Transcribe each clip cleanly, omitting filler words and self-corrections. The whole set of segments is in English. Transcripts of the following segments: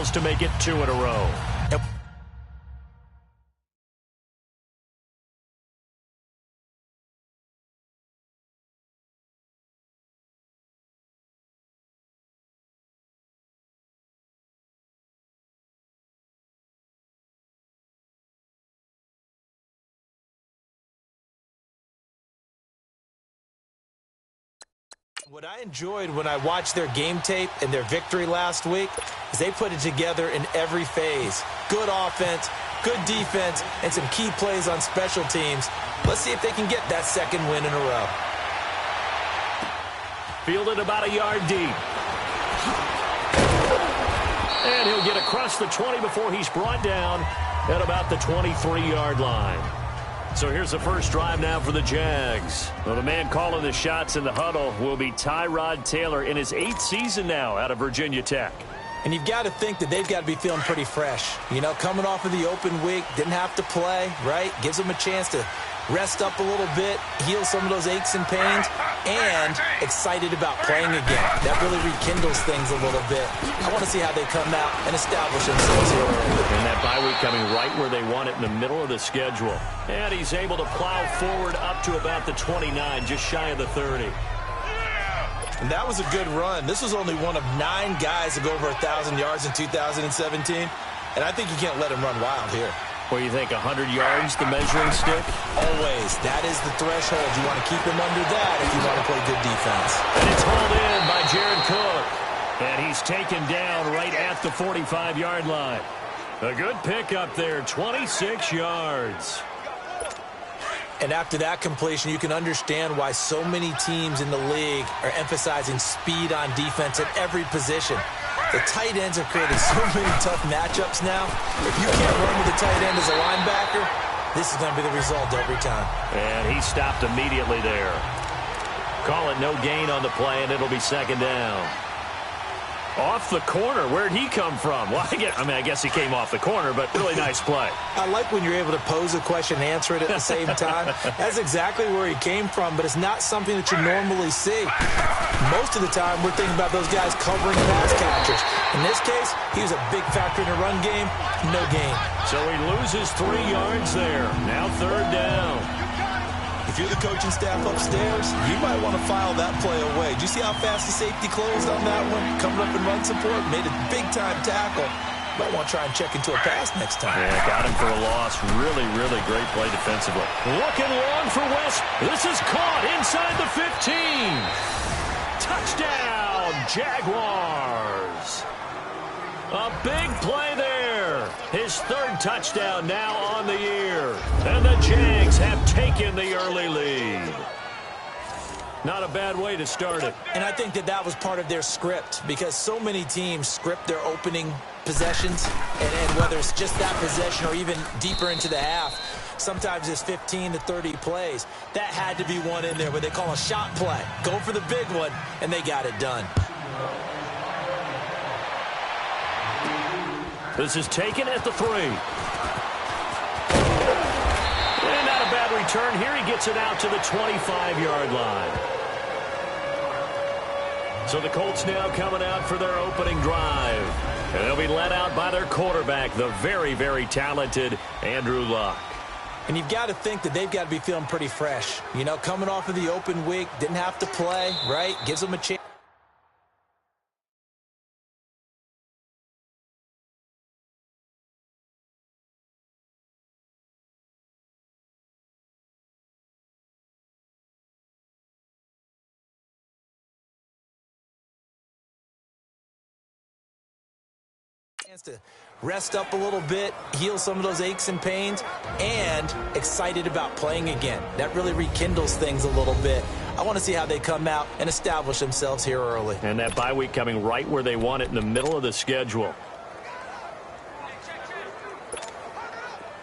fails to make it 2 in a row. What I enjoyed when I watched their game tape and their victory last week is they put it together in every phase. Good offense, good defense, and some key plays on special teams. Let's see if they can get that second win in a row. Fielded about a yard deep. And he'll get across the 20 before he's brought down at about the 23-yard line. So here's the first drive now for the Jags. Well, the man calling the shots in the huddle will be Tyrod Taylor in his 8th season now out of Virginia Tech. And you've got to think that they've got to be feeling pretty fresh. You know, coming off of the open week, didn't have to play, right? Gives them a chance to rest up a little bit, heal some of those aches and pains, and excited about playing again. That really rekindles things a little bit. I want to see how they come out and establish themselves here. And that bye week coming right where they want it in the middle of the schedule. And he's able to plow forward up to about the 29, just shy of the 30. And that was a good run. This was only one of 9 guys to go over 1,000 yards in 2017. And I think you can't let him run wild here. What do you think, 100 yards, the measuring stick? Always. That is the threshold. You want to keep him under that if you want to play good defense. And it's hauled in by Jared Cook. And he's taken down right at the 45-yard line. A good pickup there, 26 yards. And after that completion, you can understand why so many teams in the league are emphasizing speed on defense at every position. The tight ends have created so many tough matchups now. If you can't run with the tight end as a linebacker, this is going to be the result every time. And he stopped immediately there. Call it no gain on the play, and it'll be second down. Off the corner. Where'd he come from? Well, I guess he came off the corner, but really nice play. I like when you're able to pose a question and answer it at the same time. That's exactly where he came from, but it's not something that you normally see. Most of the time, we're thinking about those guys covering pass catchers. In this case, he was a big factor in the run game. No gain. So he loses 3 yards there. Now third down. If you're the coaching staff upstairs, you might want to file that play away. Do you see how fast the safety closed on that one? Coming up in run support, made a big-time tackle. Might want to try and check into a pass next time. Yeah, got him for a loss. Really, really great play defensively. Looking long for West. This is caught inside the 15. Touchdown, Jaguars. A big play there. His 3rd touchdown now on the year. And the Jags have taken the early lead. Not a bad way to start it. And I think that was part of their script, because so many teams script their opening possessions, and whether it's just that possession or even deeper into the half, sometimes it's 15 to 30 plays. That had to be one in there, what they call a shot play. Go for the big one, and they got it done. This is taken at the 3. And not a bad return here. He gets it out to the 25-yard line. So the Colts now coming out for their opening drive. And they'll be led out by their quarterback, the very, very talented Andrew Luck. And you've got to think that they've got to be feeling pretty fresh. You know, coming off of the open week, didn't have to play, right? Gives them a chance. To rest up a little bit, heal some of those aches and pains, and excited about playing again. That really rekindles things a little bit. I want to see how they come out and establish themselves here early. And that bye week coming right where they want it, in the middle of the schedule.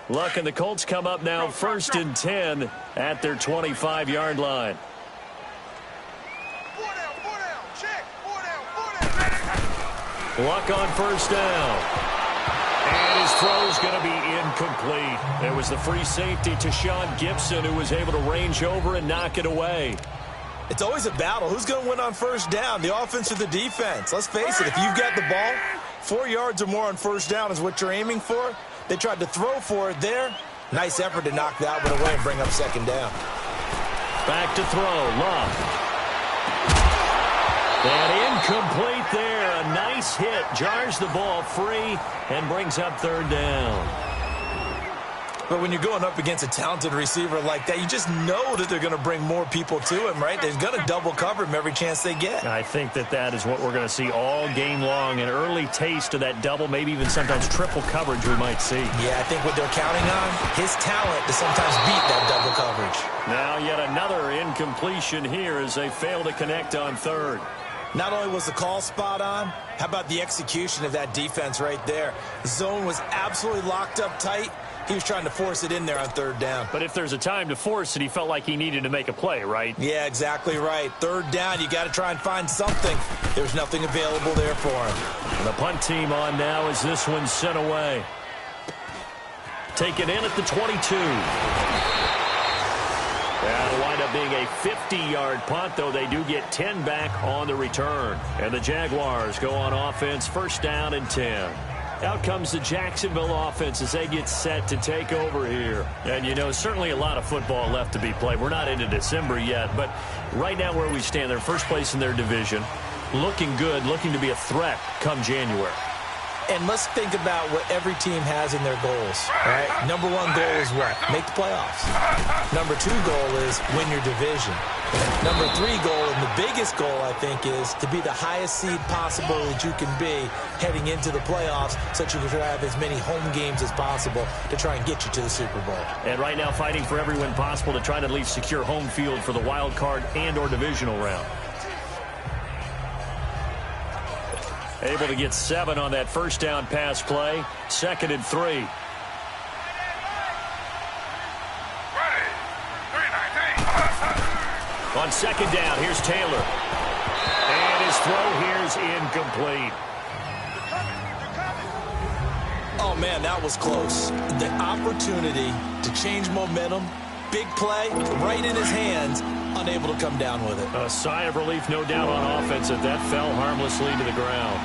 Luck and the Colts come up now 1st and 10 at their 25-yard line. Luck on first down. And his throw's going to be incomplete. There was the free safety to Sean Gibson, who was able to range over and knock it away. It's always a battle. Who's going to win on first down, the offense or the defense? Let's face it, if you've got the ball, 4 yards or more on first down is what you're aiming for. They tried to throw for it there. Nice effort to knock that one away and bring up second down. Back to throw, Love. And incomplete there. A nice hit. Jars the ball free and brings up third down. But when you're going up against a talented receiver like that, you just know that they're going to bring more people to him, right? They're going to double cover him every chance they get. I think that is what we're going to see all game long. An early taste of that double, maybe even sometimes triple coverage we might see. Yeah, I think what they're counting on, his talent to sometimes beat that double coverage. Now yet another incompletion here as they fail to connect on third. Not only was the call spot on, how about the execution of that defense right there? The zone was absolutely locked up tight. He was trying to force it in there on third down. But if there's a time to force it, he felt like he needed to make a play, right? Yeah, exactly right. Third down, you got to try and find something. There's nothing available there for him. And the punt team on now as this one's sent away. Taken in at the 22. That'll wind up being a 50-yard punt, though they do get 10 back on the return. And the Jaguars go on offense, first down and 10. Out comes the Jacksonville offense as they get set to take over here. And, you know, certainly a lot of football left to be played. We're not into December yet, but right now where we stand, they're first place in their division, looking good, looking to be a threat come January. And let's think about what every team has in their goals, right? Number one goal is what? Make the playoffs. Number two goal is win your division. Number three goal, and the biggest goal, I think, is to be the highest seed possible that you can be heading into the playoffs so that you can have as many home games as possible to try and get you to the Super Bowl. And right now fighting for every win possible to try and at least secure home field for the wild card and or divisional round. Able to get 7 on that first down pass play. Second and 3. On second down, here's Taylor. And his throw here's incomplete. Oh, man, that was close. The opportunity to change momentum, big play, right in his hands, unable to come down with it. A sigh of relief, no doubt, on offense that that fell harmlessly to the ground.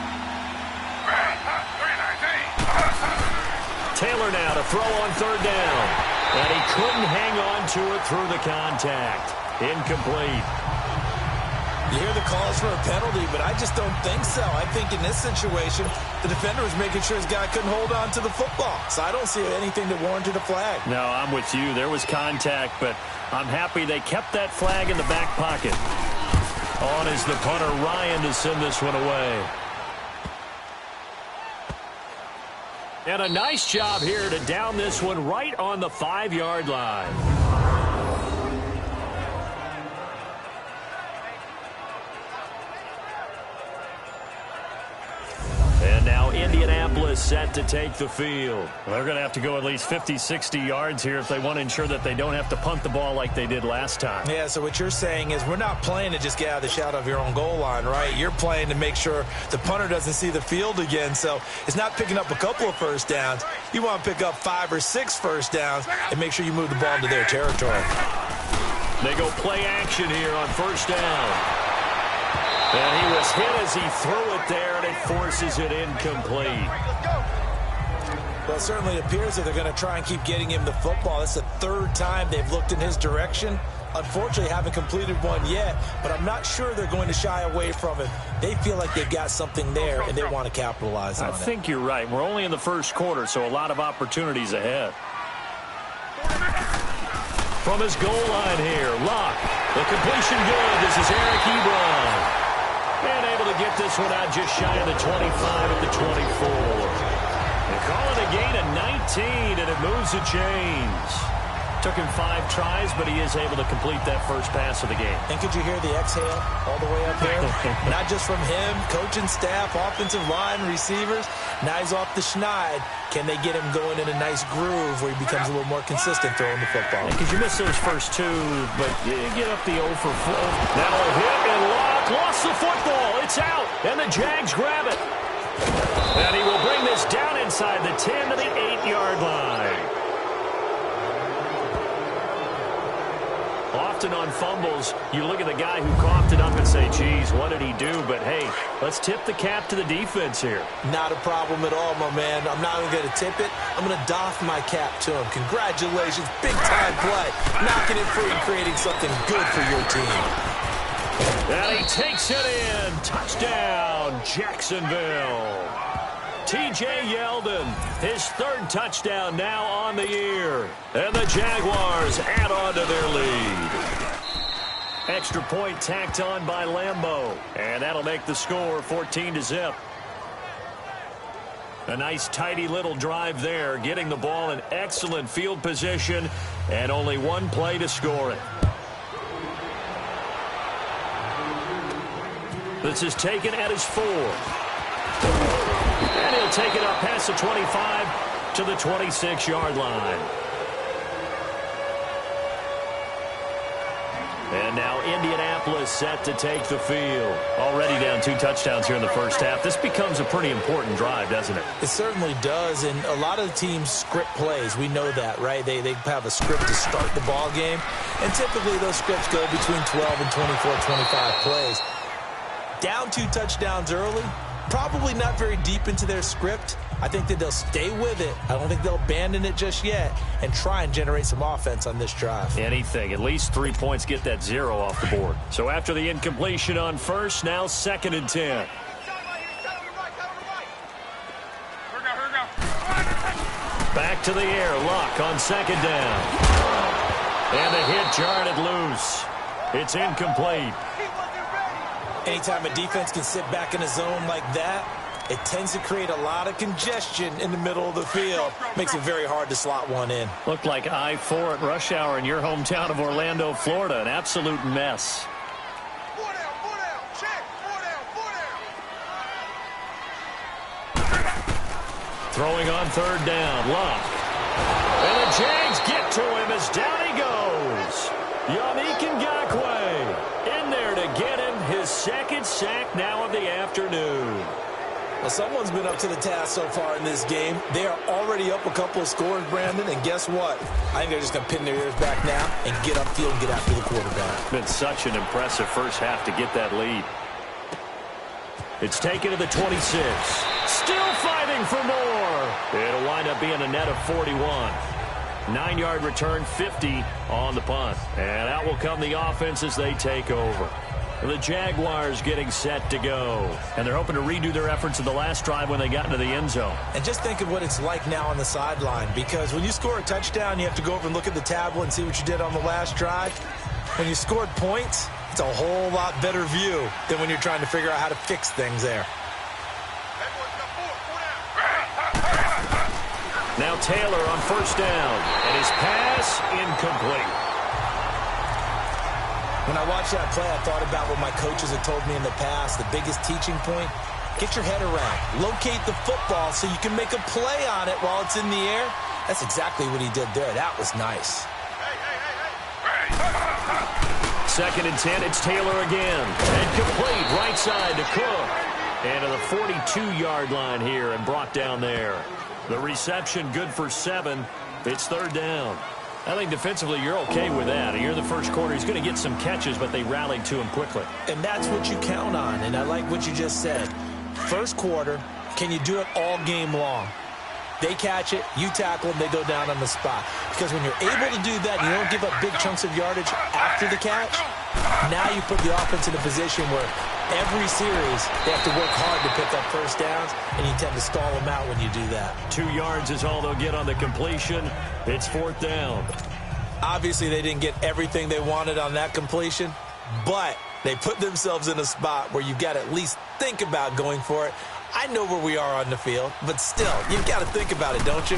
Taylor now to throw on third down. And he couldn't hang on to it through the contact. Incomplete. You hear the calls for a penalty, but I just don't think so. I think in this situation, the defender was making sure his guy couldn't hold on to the football. So I don't see anything that warranted a flag. No, I'm with you. There was contact, but I'm happy they kept that flag in the back pocket. On is the punter, Ryan, to send this one away. And a nice job here to down this one right on the 5-yard line. And now Indianapolis set to take the field. They're going to have to go at least 50, 60 yards here if they want to ensure that they don't have to punt the ball like they did last time. Yeah, so what you're saying is we're not playing to just get out of the shadow of your own goal line, right? You're playing to make sure the punter doesn't see the field again. So it's not picking up a couple of first downs. You want to pick up 5 or 6 first downs and make sure you move the ball into their territory. They go play action here on first down. And he was hit as he threw it there, and it forces it incomplete. Well, it certainly appears that they're going to try and keep getting him the football. That's the third time they've looked in his direction. Unfortunately, haven't completed one yet, but I'm not sure they're going to shy away from it. They feel like they've got something there, and they want to capitalize on it. I think you're right. We're only in the first quarter, so a lot of opportunities ahead. From his goal line here, Locke. The completion good. This is Eric Ebron. And able to get this one out just shy of the 25 at the 24. They call it a gain of 19, and it moves the chains. Took him 5 tries, but he is able to complete that first pass of the game. And could you hear the exhale all the way up here? Not just from him, coaching staff, offensive line, receivers. Now he's off the schneid. Can they get him going in a nice groove where he becomes a little more consistent throwing the football? Because you missed those first 2, but you get up the 0 for 4. Now a hit, and Locke lost the football. It's out, and the Jags grab it. And he will bring this down inside the 10 to the 8-yard line. often on fumbles, you look at the guy who coughed it up and say, geez, what did he do? But, hey, let's tip the cap to the defense here. Not a problem at all, my man. I'm not even going to tip it. I'm going to doff my cap to him. Congratulations. Big-time play. Knocking it free and creating something good for your team. And he takes it in. Touchdown, Jacksonville. T.J. Yeldon, his third touchdown now on the year. And the Jaguars add on to their lead. Extra point tacked on by Lambeau. And that'll make the score 14-0. A nice, tidy little drive there, getting the ball in excellent field position, and only one play to score it. This is taken at his 4. And he'll take it up past the 25 to the 26-yard line. And now Indianapolis set to take the field. Already down 2 touchdowns here in the first half. This becomes a pretty important drive, doesn't it? It certainly does, and a lot of the teams script plays. We know that, right? They have a script to start the ball game, and typically those scripts go between 12 and 24, 25 plays. Down 2 touchdowns early, probably not very deep into their script. I think that they'll stay with it. I don't think they'll abandon it just yet and try and generate some offense on this drive. Anything. At least 3 points, get that 0 off the board. So after the incompletion on first, now 2nd and 10. Back to the air. Luck on 2nd down. And the hit jarred it loose. It's incomplete. Anytime a defense can sit back in a zone like that, it tends to create a lot of congestion in the middle of the field. Makes it very hard to slot one in. Looked like I-4 at rush hour in your hometown of Orlando, Florida. An absolute mess. Throwing on 3rd down. Luck. And the Jags get to him as down he goes. Yannick Ngakoue in there to get him his 2nd sack now of the afternoon. Well, someone's been up to the task so far in this game. They are already up a couple of scores, Brandon, and guess what? I think they're just going to pin their ears back now and get upfield and get after the quarterback. Been such an impressive first half to get that lead. It's taken to the 26. Still fighting for more. It'll wind up being a net of 41. 9-yard return, 50 on the punt. And out will come the offense as they take over. The Jaguars getting set to go. And they're hoping to redo their efforts in the last drive when they got into the end zone. And just think of what it's like now on the sideline, because when you score a touchdown, you have to go over and look at the tablet and see what you did on the last drive. When you scored points, it's a whole lot better view than when you're trying to figure out how to fix things there. Now Taylor on 1st down, and his pass incomplete. When I watched that play, I thought about what my coaches had told me in the past. The biggest teaching point, get your head around. Locate the football so you can make a play on it while it's in the air. That's exactly what he did there. That was nice. 2nd and 10, it's Taylor again. And complete right side to Cook. And to the 42-yard line here and brought down there. The reception good for 7. It's 3rd down. I think defensively you're okay with that. You're in the first quarter. He's going to get some catches, but they rallied to him quickly. And that's what you count on, and I like what you just said. First quarter, can you do it all game long? They catch it, you tackle them, they go down on the spot. Because when you're able to do that, you don't give up big chunks of yardage after the catch, now you put the offense in a position where every series they have to work hard to pick up first downs, and you tend to stall them out when you do that. 2 yards is all they'll get on the completion. It's 4th down. Obviously, they didn't get everything they wanted on that completion, but they put themselves in a spot where you've got to at least think about going for it. I know where we are on the field, but still, you've got to think about it, don't you?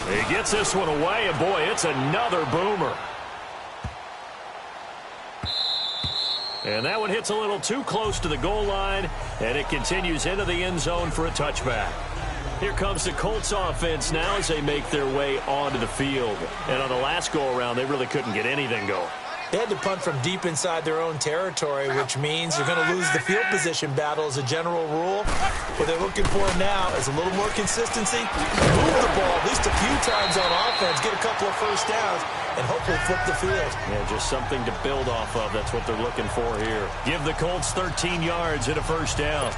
He gets this one away, and boy, it's another boomer. And that one hits a little too close to the goal line, and it continues into the end zone for a touchback. Here comes the Colts offense now as they make their way onto the field. And on the last go-around, they really couldn't get anything going. They had to punt from deep inside their own territory, which means you're going to lose the field position battle as a general rule. What they're looking for now is a little more consistency, move the ball at least a few times on offense, get a couple of first downs, and hopefully flip the field. Yeah, just something to build off of. That's what they're looking for here. Give the Colts 13 yards and a first down.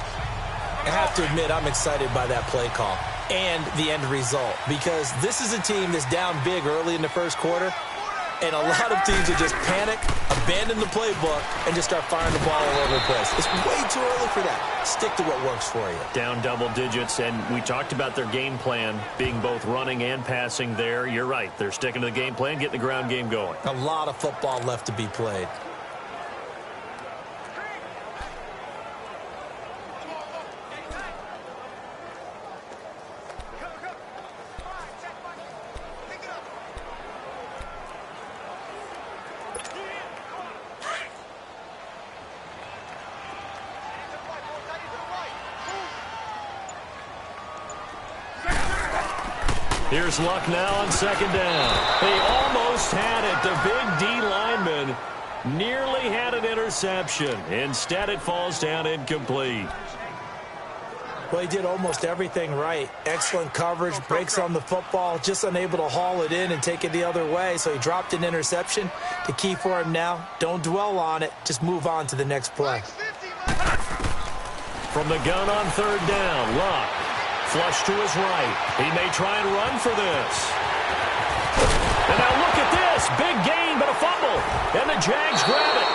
I have to admit, I'm excited by that play call and the end result, because this is a team that's down big early in the first quarter, and a lot of teams will just panic, abandon the playbook, and just start firing the ball all over the place. It's way too early for that. Stick to what works for you. Down double digits, and we talked about their game plan being both running and passing there. You're right. They're sticking to the game plan, getting the ground game going. A lot of football left to be played. Here's Luck now on second down. They almost had it. The big D lineman nearly had an interception. Instead, it falls down incomplete. Well, he did almost everything right. Excellent coverage, breaks on the football, just unable to haul it in and take it the other way, so he dropped an interception. The key for him now, don't dwell on it, just move on to the next play. From the gun on third down, Luck. Flush to his right. He may try and run for this. And now look at this. Big gain, but a fumble. And the Jags grab it.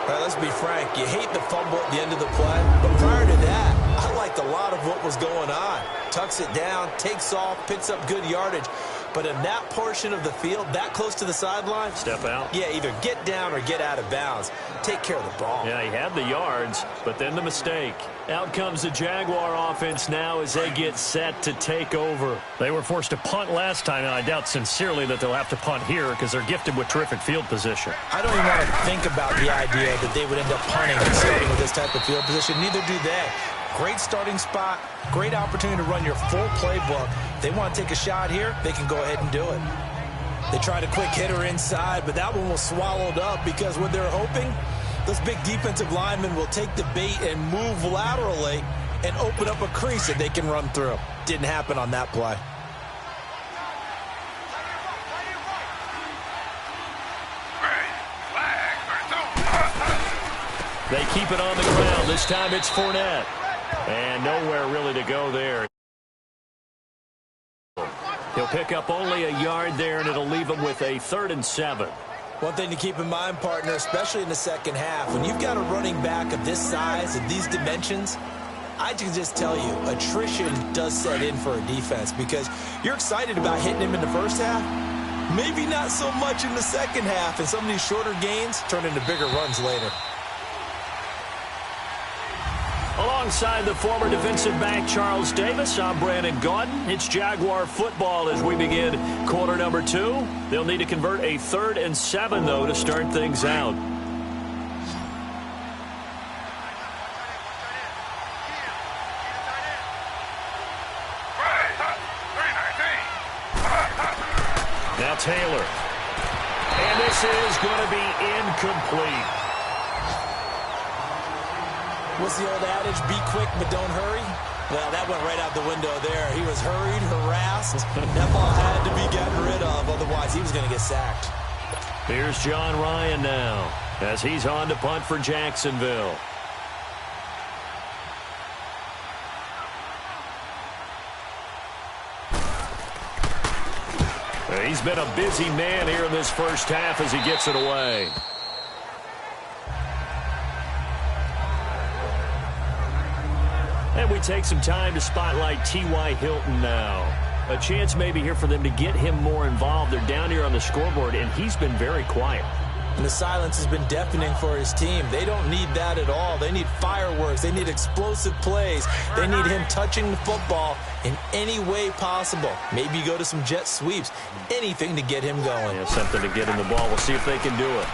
Well, let's be frank. You hate the fumble at the end of the play. But prior to that, I liked a lot of what was going on. Tucks it down, takes off, picks up good yardage. But in that portion of the field, that close to the sideline, step out. Yeah, either get down or get out of bounds. Take care of the ball. Yeah, he had the yards, but then the mistake. Out comes the Jaguar offense now as they get set to take over. They were forced to punt last time, and I doubt sincerely that they'll have to punt here because they're gifted with terrific field position. I don't even want to think about the idea that they would end up punting and starting with this type of field position. Neither do they. Great starting spot, great opportunity to run your full playbook. They want to take a shot here, they can go ahead and do it. They tried a quick hitter inside, but that one was swallowed up because what they're hoping, those big defensive linemen will take the bait and move laterally and open up a crease that they can run through. Didn't happen on that play. They keep it on the ground. This time it's Fournette. And nowhere really to go there. He'll pick up only a yard there, and it'll leave him with a 3rd and 7. One thing to keep in mind, partner, especially in the second half, when you've got a running back of this size, of these dimensions, I can just tell you, attrition does set in for a defense because you're excited about hitting him in the first half. Maybe not so much in the second half, and some of these shorter gains turn into bigger runs later. Alongside the former defensive back Charles Davis, I'm Brandon Gaudin. It's Jaguar football as we begin quarter number 2. They'll need to convert a 3rd and 7, though, to start things out. Now Taylor. And this is going to be incomplete. What's the old adage? Be quick, but don't hurry. Well, that went right out the window there. He was hurried, harassed. That ball had to be gotten rid of, otherwise he was going to get sacked. Here's John Ryan now as he's on to punt for Jacksonville. He's been a busy man here in this first half as he gets it away. And we take some time to spotlight T.Y. Hilton now. A chance maybe here for them to get him more involved. They're down here on the scoreboard, and he's been very quiet. And the silence has been deafening for his team. They don't need that at all. They need fireworks. They need explosive plays. They need him touching the football in any way possible. Maybe go to some jet sweeps. Anything to get him going. Yeah, something to get him the ball. We'll see if they can do it.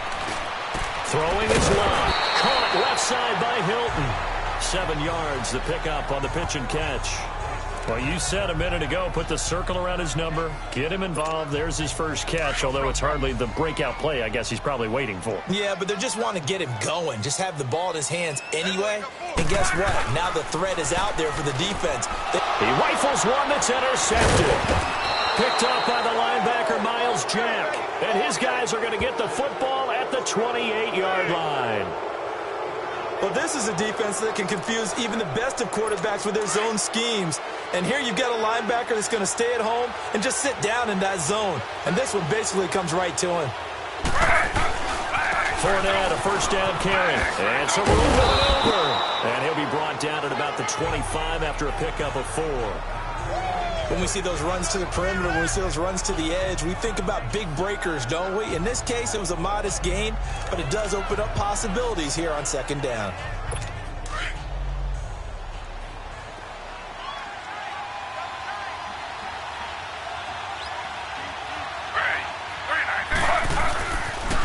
Throwing is long. Caught left side by Hilton. 7 yards, the pickup on the pitch and catch. Well, you said a minute ago, put the circle around his number, get him involved. There's his first catch, although it's hardly the breakout play I guess he's probably waiting for. Yeah, but they just want to get him going. Just have the ball in his hands anyway. And guess what? Now the threat is out there for the defense. He rifles one that's intercepted. Picked off by the linebacker, Miles Jack. And his guys are going to get the football at the 28-yard line. Well, this is a defense that can confuse even the best of quarterbacks with their zone schemes. And here you've got a linebacker that's going to stay at home and just sit down in that zone. And this one basically comes right to him. Fournette, a first down carry. And so we're over. And he'll be brought down at about the 25 after a pickup of 4. When we see those runs to the perimeter, when we see those runs to the edge, we think about big breakers, don't we? In this case, it was a modest gain, but it does open up possibilities here on second down.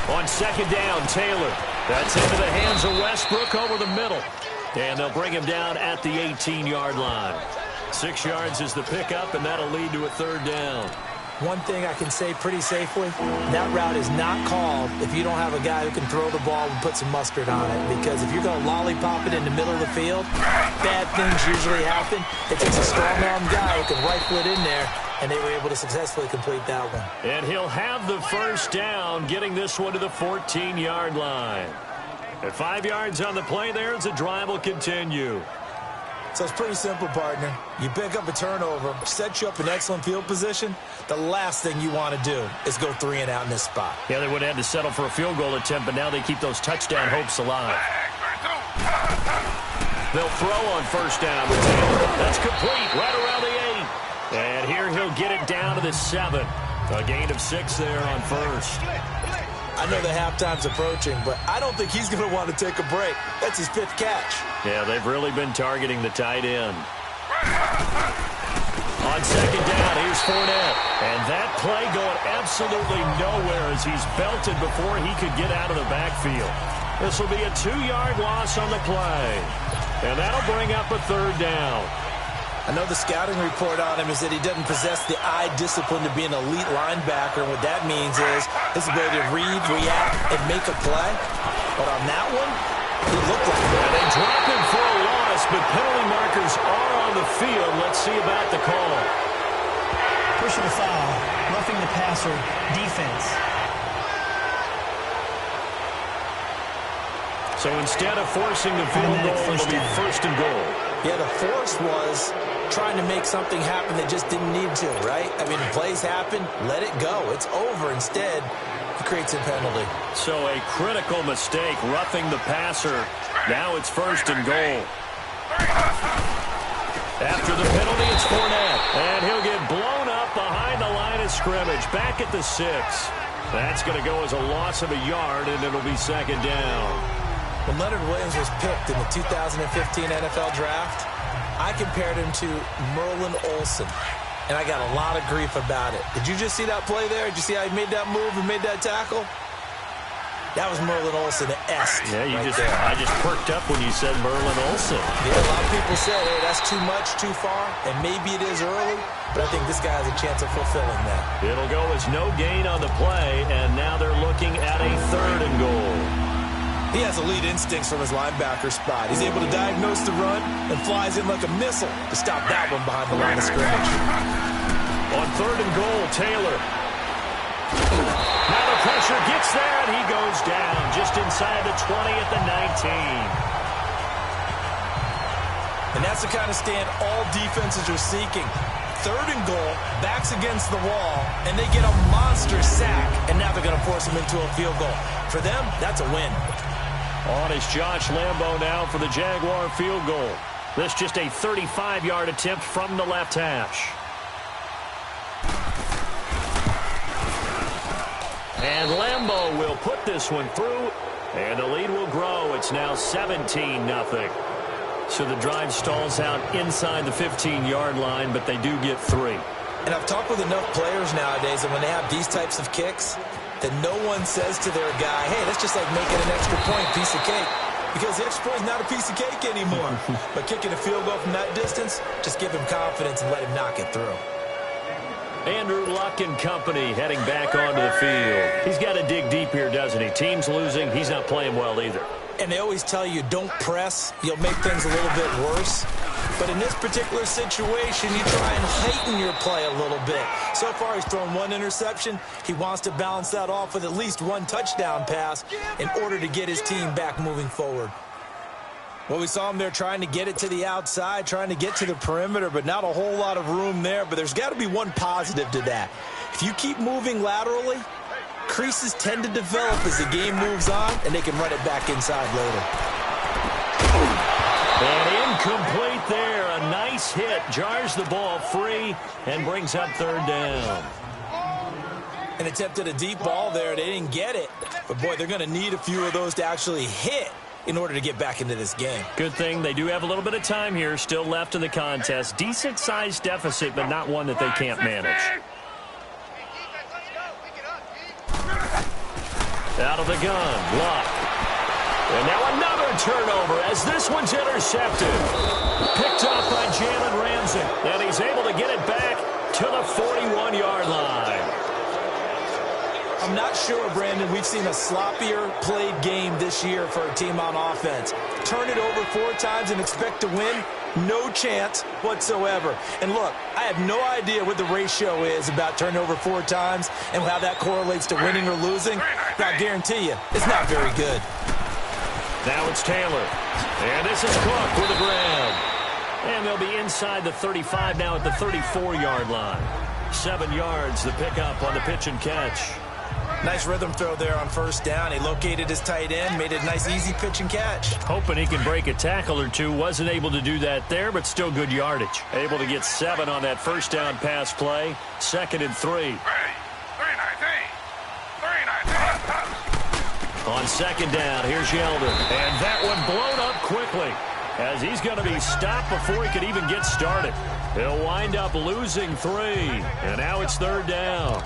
On second down, Taylor. That's into the hands of Westbrook over the middle. And they'll bring him down at the 18-yard line. 6 yards is the pickup, and that'll lead to a third down. One thing I can say pretty safely, that route is not called if you don't have a guy who can throw the ball and put some mustard on it. Because if you're going to lollipop it in the middle of the field, bad things usually happen. It takes a strong-arm guy who can rifle it in there, and they were able to successfully complete that one. And he'll have the first down, getting this one to the 14-yard line. At 5 yards on the play there, the drive will continue. So it's pretty simple, partner. You pick up a turnover, set you up in excellent field position. The last thing you want to do is go 3 and out in this spot. Yeah, they would have had to settle for a field goal attempt, but now they keep those touchdown hopes alive. They'll throw on first down with Taylor. That's complete right around the 8. And here he'll get it down to the 7. A gain of 6 there on first. I know the halftime's approaching, but I don't think he's going to want to take a break. That's his 5th catch. Yeah, they've really been targeting the tight end. On second down, here's Fournette. And that play going absolutely nowhere as he's belted before he could get out of the backfield. This will be a 2-yard loss on the play. And that'll bring up a third down. I know the scouting report on him is that he doesn't possess the eye discipline to be an elite linebacker. What that means is his ability to read, react, and make a play. But on that one, he looked like it. They drop him for a loss, but penalty markers are on the field. Let's see about the call. Personal foul, roughing the passer, defense. So instead of forcing the field goal, it'll be first and goal. Yeah, the force was trying to make something happen that just didn't need to, right? I mean, plays happen, let it go. It's over. Instead, he creates a penalty. So a critical mistake, roughing the passer. Now it's first and goal. After the penalty, it's Fournette. And he'll get blown up behind the line of scrimmage. Back at the 6. That's going to go as a loss of a yard, and it'll be second down. When Leonard Williams was picked in the 2015 NFL Draft, I compared him to Merlin Olsen, and I got a lot of grief about it. Did you just see that play there? Did you see how he made that move and made that tackle? That was Merlin Olsen-esque. Yeah, right there. I just perked up when you said Merlin Olsen. Yeah, a lot of people said, hey, that's too much, too far, and maybe it is early, but I think this guy has a chance of fulfilling that. It'll go as no gain on the play, and now they're looking at a third and goal. He has elite instincts from his linebacker spot. He's able to diagnose the run and flies in like a missile to stop that one behind the line of scrimmage. On third and goal, Taylor. Now the pressure gets there, and he goes down just inside the 20 at the 19. And that's the kind of stand all defenses are seeking. Third and goal, backs against the wall, and they get a monster sack, and now they're going to force him into a field goal. For them, that's a win. On is Josh Lambo now for the Jaguar field goal. This just a 35-yard attempt from the left hash. And Lambo will put this one through, and the lead will grow. It's now 17-0. So the drive stalls out inside the 15-yard line, but they do get 3. And I've talked with enough players nowadays, and when they have these types of kicks, that no one says to their guy, hey, that's just like making an extra point, piece of cake. because the extra point is not a piece of cake anymore. But kicking a field goal from that distance, just give him confidence and let him knock it through. Andrew Luck and company heading back onto the field. He's got to dig deep here, doesn't he? Team's losing. He's not playing well either. And they always tell you, don't press. You'll make things a little bit worse. But in this particular situation, you try and heighten your play a little bit. So far, he's thrown one interception. He wants to balance that off with at least one touchdown pass in order to get his team back moving forward. Well, we saw him there trying to get it to the outside, trying to get to the perimeter, but not a whole lot of room there. But there's got to be one positive to that. If you keep moving laterally, creases tend to develop as the game moves on, and they can run it back inside later. And incomplete there. A nice hit. Jars the ball free and brings up third down. An attempt at a deep ball there. They didn't get it. But, boy, they're going to need a few of those to actually hit in order to get back into this game. Good thing they do have a little bit of time here still left in the contest. Decent-sized deficit, but not one that they can't manage. Out of the gun, Luck. And now another turnover as this one's intercepted. Picked off by Jalen Ramsey. And he's able to get it back to the 41-yard line. I'm not sure, Brandon, we've seen a sloppier played game this year for a team on offense. Turn it over 4 times and expect to win? No chance whatsoever. And look, I have no idea what the ratio is about turning over 4 times and how that correlates to winning or losing. But I guarantee you, it's not very good. Now it's Taylor. And this is Cook with the grab. And they'll be inside the 35 now at the 34-yard line. 7 yards, the pickup on the pitch and catch. Nice rhythm throw there on first down. He located his tight end, made it a nice easy pitch and catch. Hoping he can break a tackle or two. Wasn't able to do that there, but still good yardage. Able to get 7 on that first down pass play. 2nd and 3. On 2nd down, here's Yeldon. And that one blown up quickly as he's going to be stopped before he could even get started. He'll wind up losing 3. And now it's 3rd down.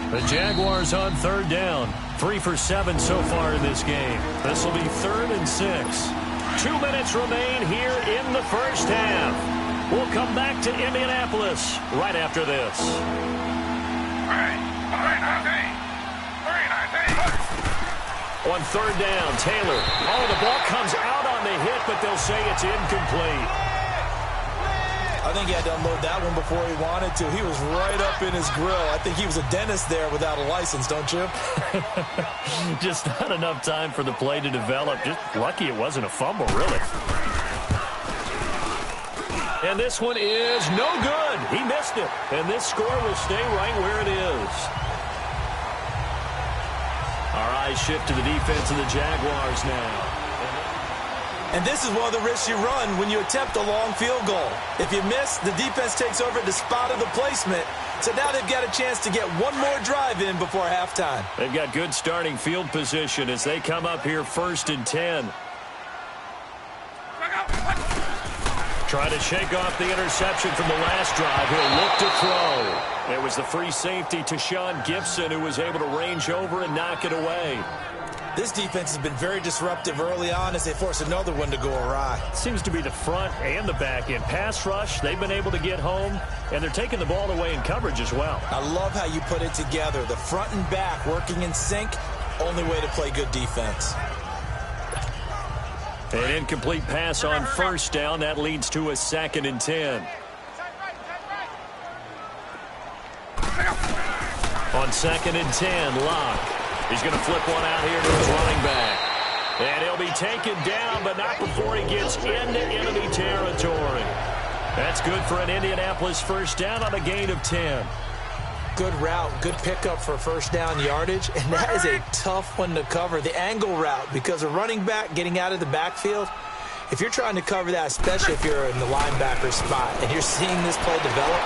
The Jaguars on 3rd down. 3 for 7 so far in this game. This will be 3rd and 6. 2 minutes remain here in the first half. We'll come back to Indianapolis right after this. On 3rd down, Taylor. Oh, the ball comes out on the hit, but they'll say it's incomplete. I think he had to unload that one before he wanted to. He was right up in his grill. I think he was a dentist there without a license, don't you? Just not enough time for the play to develop. Just lucky it wasn't a fumble, really. And this one is no good. He missed it. And this score will stay right where it is. Our eyes shift to the defense of the Jaguars now. And this is one of the risks you run when you attempt a long field goal. If you miss, the defense takes over at the spot of the placement. So now they've got a chance to get one more drive in before halftime. They've got good starting field position as they come up here 1st and 10. Try to shake off the interception from the last drive. He'll look to throw. It was the free safety to Sean Gibson who was able to range over and knock it away. This defense has been very disruptive early on as they force another one to go awry. Seems to be the front and the back end. Pass rush, they've been able to get home, and they're taking the ball away in coverage as well. I love how you put it together. The front and back working in sync, only way to play good defense. An incomplete pass on 1st down. That leads to a 2nd and 10. On 2nd and 10, Luck. He's going to flip one out here to his running back. And he'll be taken down, but not before he gets into enemy territory. That's good for an Indianapolis 1st down on a gain of 10. Good route, good pickup for 1st down yardage, and that is a tough one to cover. The angle route, because a running back getting out of the backfield, if you're trying to cover that, especially if you're in the linebacker spot and you're seeing this play develop,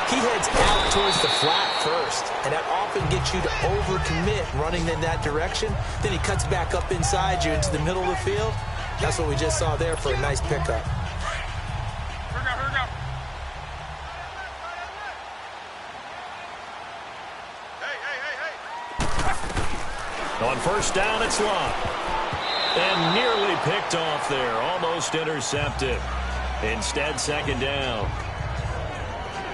he heads out towards the flat first, and that often gets you to overcommit running in that direction. Then he cuts back up inside you into the middle of the field. That's what we just saw there for a nice pickup. On 1st down, it's Luck. And nearly picked off there. Almost intercepted. Instead, second down.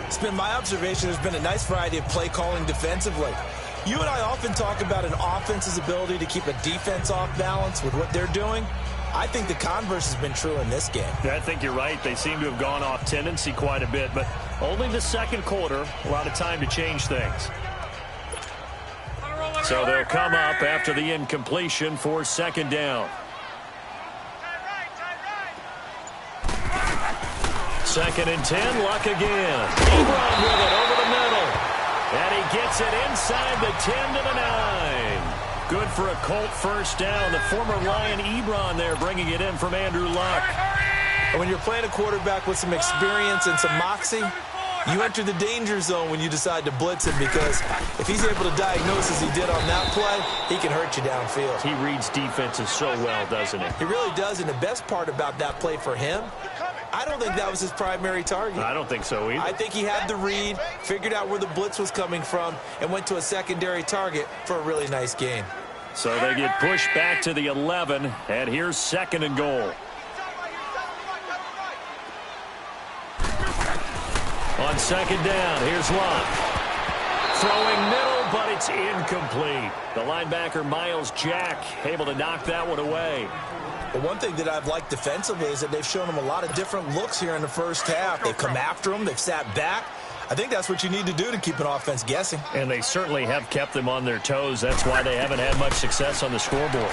It's been my observation there's been a nice variety of play calling defensively. You and I often talk about an offense's ability to keep a defense off balance with what they're doing. I think the converse has been true in this game. I think you're right. They seem to have gone off tendency quite a bit, but only the second quarter. A lot of time to change things. So they'll come up after the incompletion for second down. Second and 10, Luck again. Ebron with it over the middle. And he gets it inside the 10 to the 9. Good for a Colt first down. The former Lion Ebron there bringing it in from Andrew Luck. And when you're playing a quarterback with some experience and some moxie, you enter the danger zone when you decide to blitz him, because if he's able to diagnose as he did on that play, he can hurt you downfield. He reads defenses so well, doesn't he? He really does, and the best part about that play for him, I don't think that was his primary target. I don't think so either. I think he had the read, figured out where the blitz was coming from, and went to a secondary target for a really nice gain. So they get pushed back to the 11, and here's second and goal. On second down, here's Luck. Throwing middle, but it's incomplete. The linebacker, Miles Jack, able to knock that one away. But one thing that I've liked defensively is that they've shown him a lot of different looks here in the first half. They've come after him. They've sat back. I think that's what you need to do to keep an offense guessing. And they certainly have kept them on their toes. That's why they haven't had much success on the scoreboard.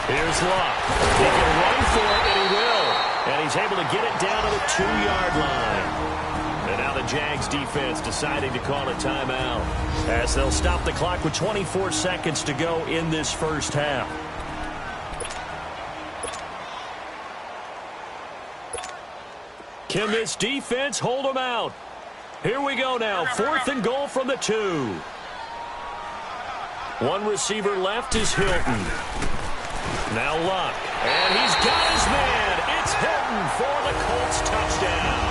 Here's Luck. He can run for it, and he will. And he's able to get it down to the 2-yard line. And now the Jags defense deciding to call a timeout as they'll stop the clock with 24 seconds to go in this first half. Can this defense hold them out? Here we go now. Fourth and goal from the 2. One receiver left is Hilton. Now Luck. And he's got his man. It's Hilton for the Colts touchdown.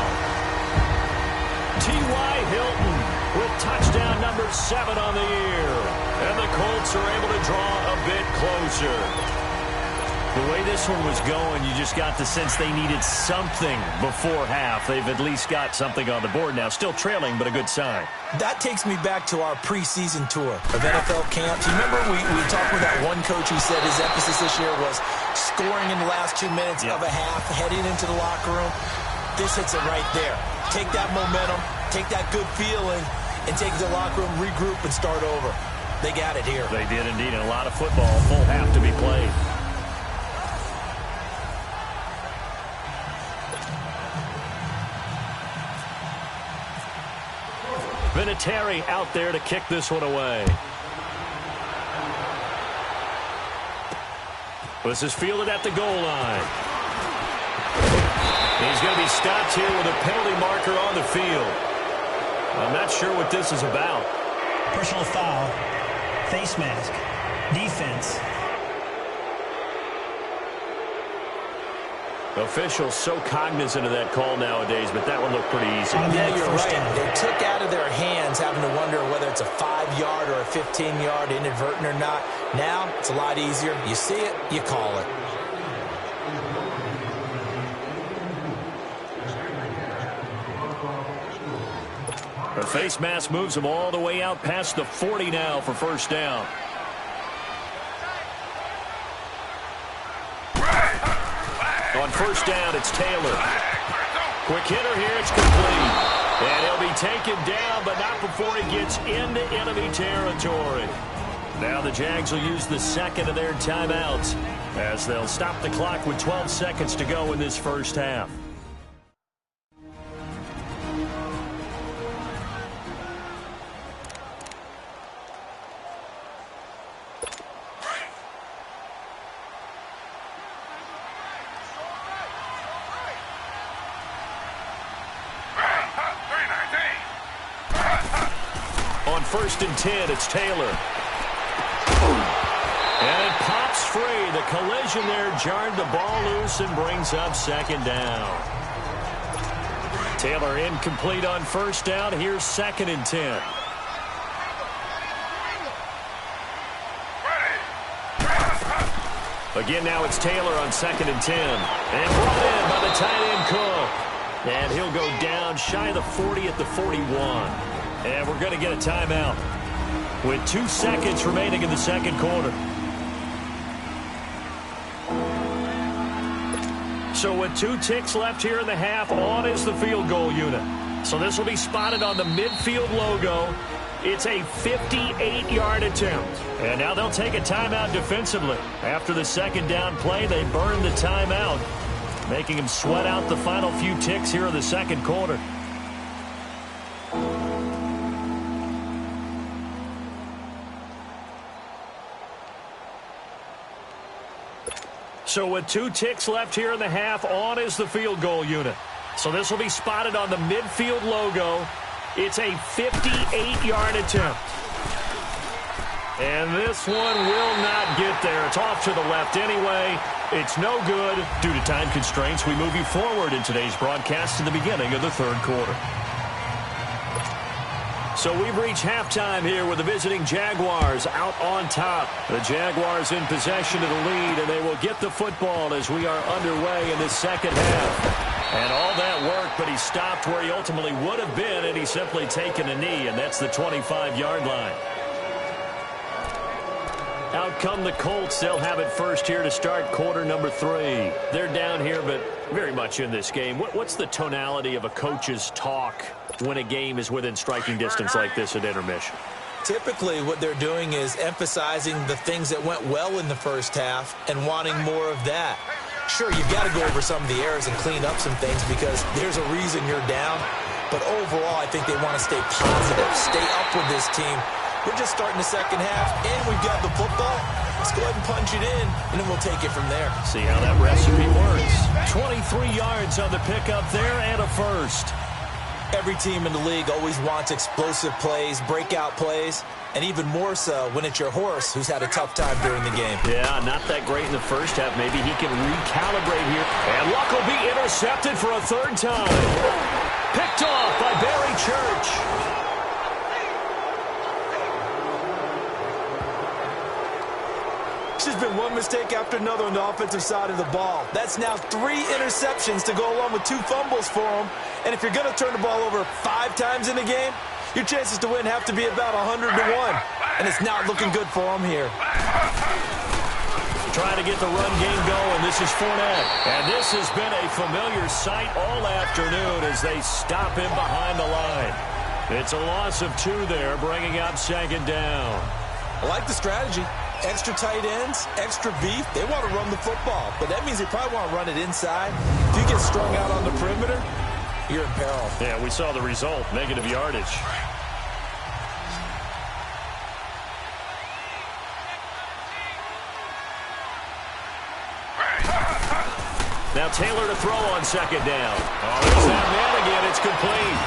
T.Y. Hilton with touchdown number 7 on the year. And the Colts are able to draw a bit closer. The way this one was going, you just got the sense they needed something before half. They've at least got something on the board now. Still trailing, but a good sign. That takes me back to our preseason tour of NFL camps. You remember we talked with that one coach who said his emphasis this year was scoring in the last 2 minutes of a half, heading into the locker room. This hits it right there. Take that momentum, take that good feeling, and take the locker room, regroup, and start over. They got it here. They did indeed, and a lot of football, full half to be played. Vinatieri out there to kick this one away. This is fielded at the goal line. He's going to be stopped here with a penalty marker on the field. I'm not sure what this is about. Personal foul, face mask, defense. Officials so cognizant of that call nowadays, but that one looked pretty easy. Yeah, you're right. They took out of their hands having to wonder whether it's a 5-yard or a 15-yard inadvertent or not. Now, it's a lot easier. You see it, you call it. The face mask moves him all the way out past the 40 now for first down. On first down, it's Taylor. Quick hitter here, it's complete. And he'll be taken down, but not before he gets into enemy territory. Now the Jags will use the second of their timeouts as they'll stop the clock with 12 seconds to go in this first half. First and 10, it's Taylor. And it pops free. The collision there jarred the ball loose and brings up second down. Taylor incomplete on first down. Here's second and 10. Again, now it's Taylor on 2nd and 10. And brought in by the tight end Cook. And he'll go down shy of the 40 at the 41. And we're going to get a timeout with 2 seconds remaining in the second quarter. So with 2 ticks left here in the half, on is the field goal unit. So this will be spotted on the midfield logo. It's a 58-yard attempt. And now they'll take a timeout defensively. After the second down play, they burn the timeout, making them sweat out the final few ticks here in the second quarter. So with 2 ticks left here in the half, on is the field goal unit. So this will be spotted on the midfield logo. It's a 58-yard attempt. And this one will not get there. It's off to the left anyway. It's no good. Due to time constraints, we move you forward in today's broadcast to the beginning of the third quarter. So we've reached halftime here with the visiting Jaguars out on top. The Jaguars in possession of the lead, and they will get the football as we are underway in the second half. And all that work, but he stopped where he ultimately would have been, and he's simply taken a knee, and that's the 25-yard line. Out come the Colts. They'll have it first here to start quarter number 3. They're down here, but very much in this game. What's the tonality of a coach's talk when a game is within striking distance like this at intermission? Typically, what they're doing is emphasizing the things that went well in the first half and wanting more of that. Sure, you've got to go over some of the errors and clean up some things because there's a reason you're down. But overall, I think they want to stay positive, stay up with this team. We're just starting the second half, and we've got the football. Let's go ahead and punch it in, and then we'll take it from there. See how that recipe works. 23 yards on the pickup there and a first. Every team in the league always wants explosive plays, breakout plays, and even more so when it's your horse who's had a tough time during the game. Yeah, not that great in the first half. Maybe he can recalibrate here. And Luck will be intercepted for a third time. Picked off by Barry Church. There's been one mistake after another on the offensive side of the ball. That's now 3 interceptions to go along with 2 fumbles for him. And if you're going to turn the ball over 5 times in a game, your chances to win have to be about 100 to 1. And it's not looking good for him here. Trying to get the run game going. This is Fournette. And this has been a familiar sight all afternoon as they stop him behind the line. It's a loss of 2 there, bringing up second down. I like the strategy. Extra tight ends, extra beef. They want to run the football, but that means they probably want to run it inside. If you get strung out on the perimeter, you're in peril. Yeah, we saw the result, negative yardage. Now Taylor to throw on second down. Oh, there's that man again. It's complete.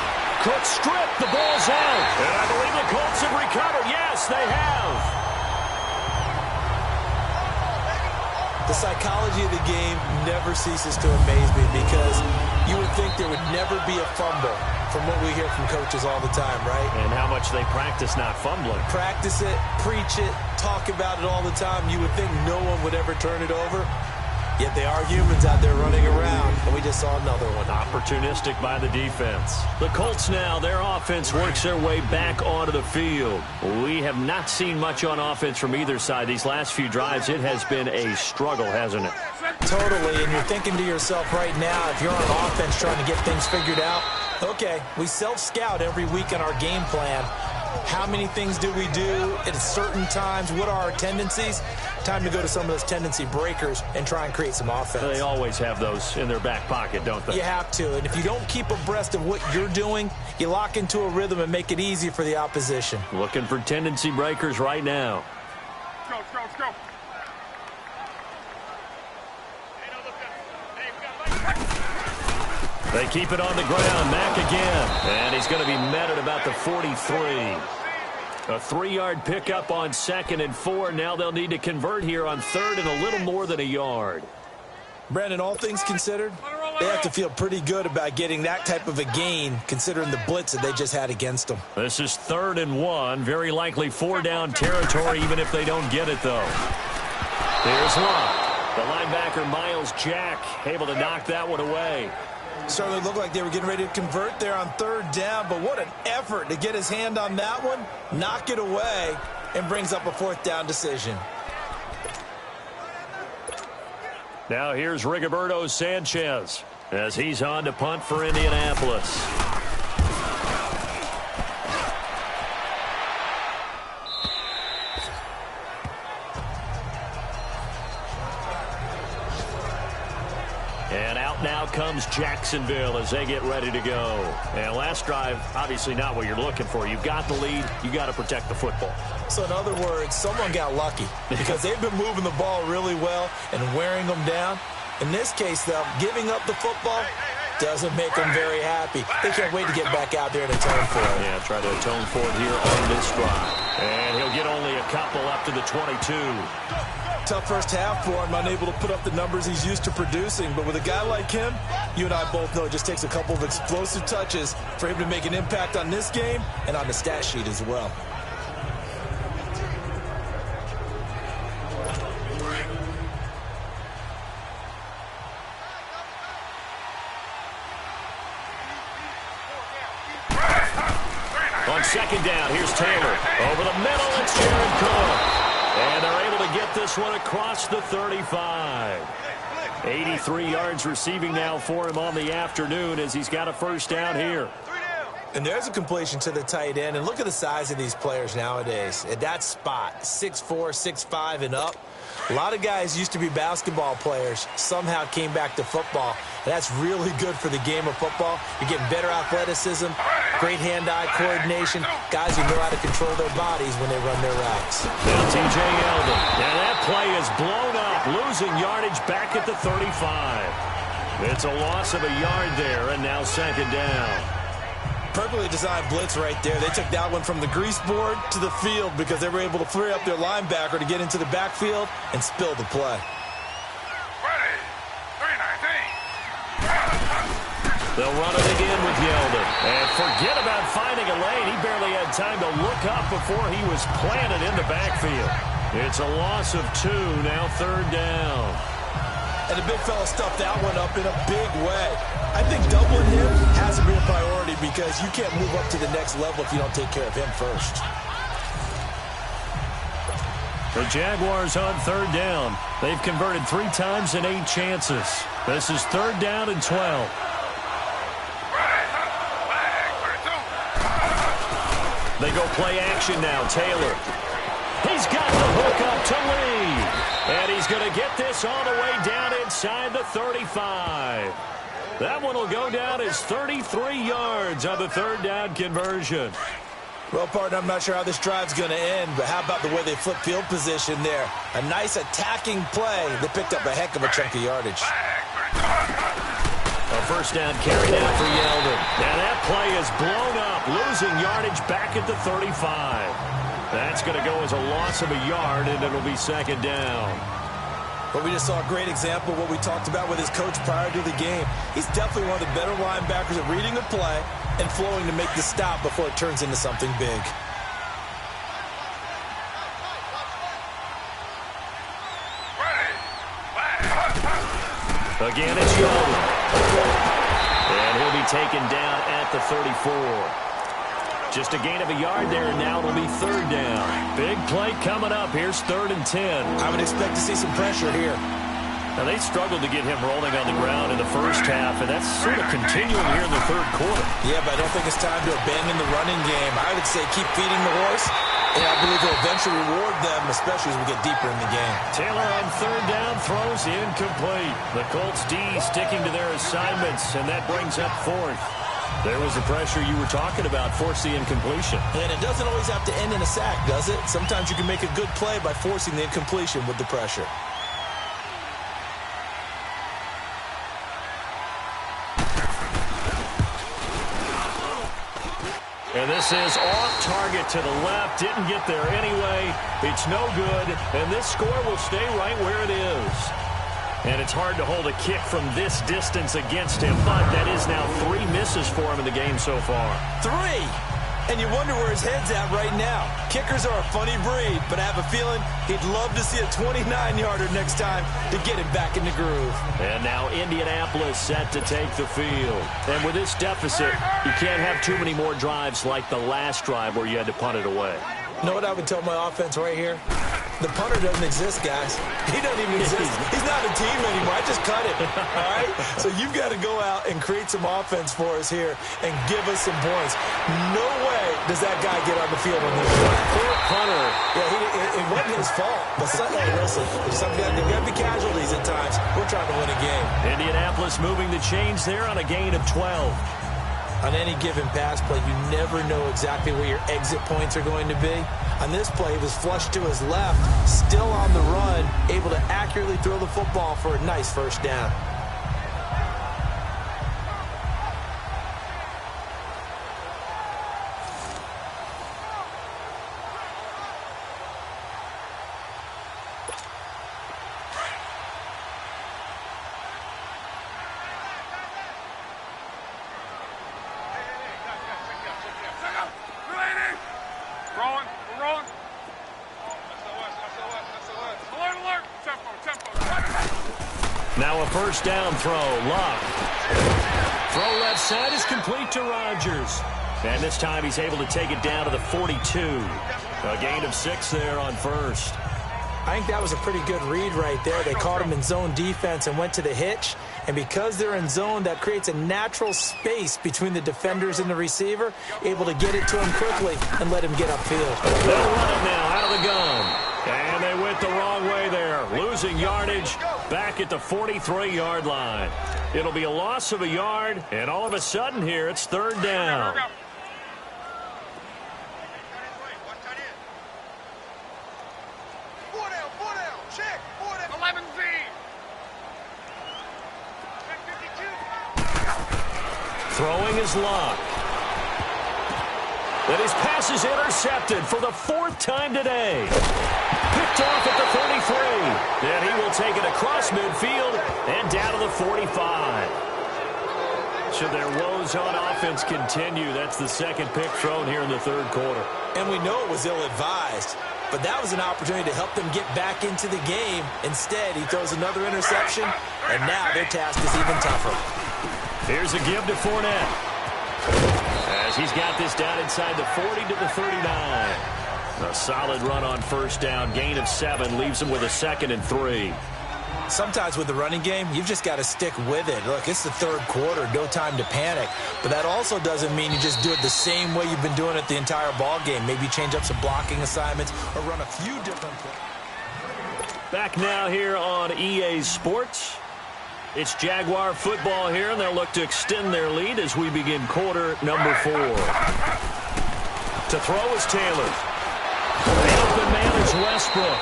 Cook stripped. The ball's out. And I believe the Colts have recovered. Yes, they have. The psychology of the game never ceases to amaze me because you would think there would never be a fumble from what we hear from coaches all the time, right? And how much they practice not fumbling. Practice it, preach it, talk about it all the time. You would think no one would ever turn it over. Yet they are humans out there running around, and we just saw another one. Opportunistic by the defense. The Colts now, their offense works their way back onto the field. We have not seen much on offense from either side. These last few drives, it has been a struggle, hasn't it? Totally, and you're thinking to yourself right now, if you're on offense trying to get things figured out, okay, we self-scout every week in our game plan. How many things do we do at certain times? What are our tendencies? Time to go to some of those tendency breakers and try and create some offense. They always have those in their back pocket, don't they? You have to, and if you don't keep abreast of what you're doing, you lock into a rhythm and make it easy for the opposition. Looking for tendency breakers right now. Let's go. They keep it on the ground. Mack again. And he's going to be met at about the 43. A 3-yard pickup on 2nd and 4. Now they'll need to convert here on 3rd and a little more than a yard. Brandon, all things considered, they have to feel pretty good about getting that type of a gain considering the blitz that they just had against them. This is 3rd and 1. Very likely 4-down territory even if they don't get it, though. Here's Locke. linebacker Miles Jack able to knock that one away. Certainly looked like they were getting ready to convert there on third down, but what an effort to get his hand on that one, knock it away, and brings up a fourth down decision. Now here's Rigoberto Sanchez as he's on to punt for Indianapolis. And out now comes Jacksonville as they get ready to go. And last drive, obviously not what you're looking for. You've got the lead. You got to protect the football. So in other words, someone got lucky because they've been moving the ball really well and wearing them down. In this case, though, giving up the football doesn't make them very happy. They can't wait to get back out there and atone for it. Yeah, try to atone for it here on this drive. And he'll get only a couple up to the 22. Tough first half for him, unable to put up the numbers he's used to producing. But with a guy like him, you and I both know it just takes a couple of explosive touches for him to make an impact on this game and on the stat sheet as well. On second down, here's Taylor. Over the middle, it's Jared Cook. And they're able to get this one across the 35. 83 yards receiving now for him on the afternoon as he's got a first down here. And there's a completion to the tight end. And look at the size of these players nowadays. At that spot, 6'4", 6'5", and up. A lot of guys used to be basketball players, somehow came back to football. And that's really good for the game of football. You're getting better athleticism, great hand-eye coordination, guys who know how to control their bodies when they run their routes. Now T.J. Yeldon. And that play is blown up, losing yardage back at the 35. It's a loss of a yard there, and now second down. Perfectly designed blitz right there. They took that one from the grease board to the field because they were able to free up their linebacker to get into the backfield and spill the play. Ready. 3-19. They'll run it again with Yeldon. And forget about finding a lane. He barely had time to look up before he was planted in the backfield. It's a loss of 2, now third down. And the big fella stuffed that one up in a big way. I think doubling him has to be a priority because you can't move up to the next level if you don't take care of him first. The Jaguars on third down. They've converted 3 times in 8 chances. This is third down and 12. They go play action now. Taylor. He's got the hook up to Lee. And he's going to get this all the way down inside the 35. That one will go down as 33 yards on the third down conversion. Well, partner, I'm not sure how this drive's going to end, but how about the way they flip field position there? A nice attacking play that picked up a heck of a chunk of yardage. A first down carry now for Yeldon. And that play is blown up, losing yardage back at the 35. That's going to go as a loss of a yard, and it'll be second down. But we just saw a great example of what we talked about with his coach prior to the game. He's definitely one of the better linebackers at reading the play and flowing to make the stop before it turns into something big. Again, it's Yeldon. And he'll be taken down at the 34. Just a gain of a yard there, and now it'll be third down. Big play coming up. Here's 3rd and 10. I would expect to see some pressure here. Now, they struggled to get him rolling on the ground in the first half, and that's sort of continuing here in the third quarter. Yeah, but I don't think it's time to abandon the running game. I would say keep feeding the horse, and I believe he'll eventually reward them, especially as we get deeper in the game. Taylor on third down throws incomplete. The Colts D sticking to their assignments, and that brings up 4th. There was the pressure you were talking about, force the incompletion. And it doesn't always have to end in a sack, does it? Sometimes you can make a good play by forcing the incompletion with the pressure. And this is off target to the left. Didn't get there anyway. It's no good. And this score will stay right where it is. And it's hard to hold a kick from this distance against him, but that is now 3 misses for him in the game so far. 3! And you wonder where his head's at right now. Kickers are a funny breed, but I have a feeling he'd love to see a 29-yarder next time to get him back in the groove. And now Indianapolis set to take the field. And with this deficit, you can't have too many more drives like the last drive where you had to punt it away. You know what I would tell my offense right here? The punter doesn't exist, guys. He doesn't even exist. He's not a team anymore. I just cut it, all right? So you've got to go out and create some offense for us here and give us some points. No way does that guy get on the field on this drive. Poor punter. Yeah, it wasn't his fault. But hey, listen, there's got to be casualties at times. We're trying to win a game. Indianapolis moving the chains there on a gain of 12. On any given pass play, you never know exactly where your exit points are going to be. On this play, he was flushed to his left, still on the run, able to accurately throw the football for a nice first down. Now a first down throw. Luck. Throw left side is complete to Rodgers. And this time he's able to take it down to the 42. A gain of 6 there on first. I think that was a pretty good read right there. They caught him in zone defense and went to the hitch. And because they're in zone, that creates a natural space between the defenders and the receiver, able to get it to him quickly and let him get upfield. They'll run it now out of the gun. And they went the wrong way there, losing yardage back at the 43-yard line. It'll be a loss of a yard, and all of a sudden here, it's third down. Throwing is Luck. And his pass is intercepted for the 4th time today. Picked off at the 33. And he will take it across midfield and down to the 45. Should their woes on offense continue, that's the second pick thrown here in the third quarter. And we know it was ill-advised, but that was an opportunity to help them get back into the game. Instead, he throws another interception, and now their task is even tougher. Here's a give to Fournette. As he's got this down inside the 40 to the 39. A solid run on first down. Gain of 7 leaves him with a 2nd and 3. Sometimes with the running game, you've just got to stick with it. Look, it's the third quarter, no time to panic. But that also doesn't mean you just do it the same way you've been doing it the entire ball game. Maybe change up some blocking assignments or run a few different plays. Back now here on EA Sports. It's Jaguar football here, and they'll look to extend their lead as we begin quarter number 4. To throw is Taylor. The open man is Westbrook.